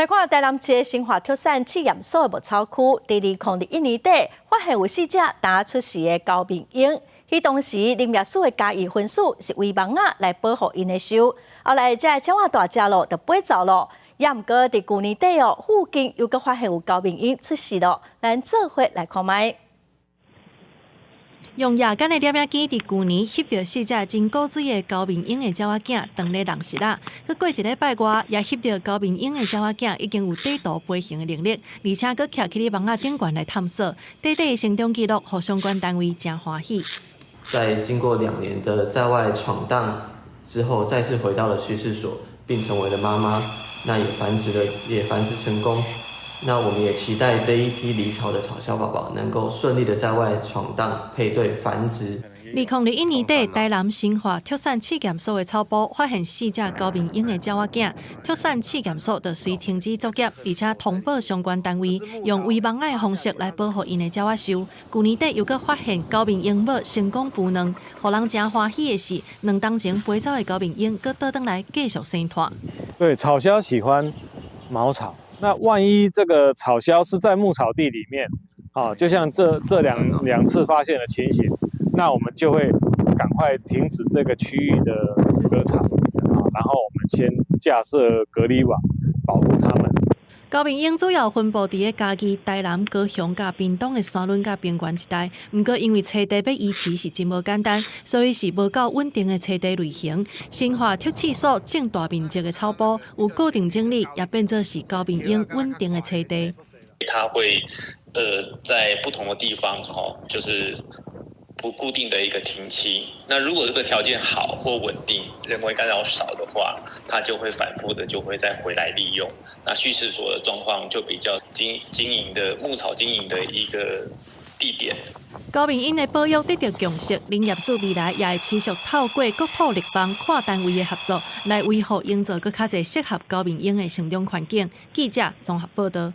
来看台南市生化特产试验所的牧草区，在2021年底发现有4只打出世的高病鹰。迄当时林业署的嘉义分署是为盲仔来保护因的收，后来这鸟仔大只咯，就飞走咯。也毋过伫去年底附近又搁发现有高病鹰出世咯。咱做伙来看卖。 用夜间的摄影机，伫去年翕到4只真古锥的高面鹰的鸟仔囝当咧弄实啦。佮过一礼拜外，也翕到高面鹰的鸟仔囝已经有地图飞行的能力，而且佮徛起咧网仔顶悬来探索，短短的成长记录，互相关单位真欢喜。在经过2年的在外闯荡之后，再次回到了趋势所，并成为了妈妈，那也繁殖成功。 那我们也期待这一批离巢的草鸮宝宝能够顺利的在外闯荡、配对、繁殖。2021年底，台南生化特产试验所的草埔发现4只高面鹰的鸟仔囝，特产试验所就随停止作业，而且通报相关单位，用喂盲仔的方式来保护因的鸟仔收。去年底又搁发现高面鹰母成功孵卵，互人真欢喜的是，2冬前飞走的高面鹰，搁倒转来继续生蛋。对，草鸮喜欢茅草。 那万一这个草鸮是在牧草地里面，就像这两次发现的情形，那我们就会赶快停止这个区域的割草，然后我们先架设隔离网，保护它们。 高面鹰主要分布伫咧嘉义、台南、高雄甲屏东的山峦甲平原一带，毋过因为栖地要移饲是真无简单，所以是无够稳定的栖地类型。生化特试所种大面积的草埔，有固定整理，也变作是高面鹰稳定的栖地。它会在不同的地方就是不固定的一个停栖。那如果这个条件好或稳定，人为干扰少的话，它就会反复的就会再回来利用。那蓄饲所的状况就比较经营的牧草经营的一个地点。高面鹰的保育得到重视，林业署未来也会持续透过国土立邦跨单位的合作，来维护营造更较侪适合高面鹰的成长环境。记者综合报道。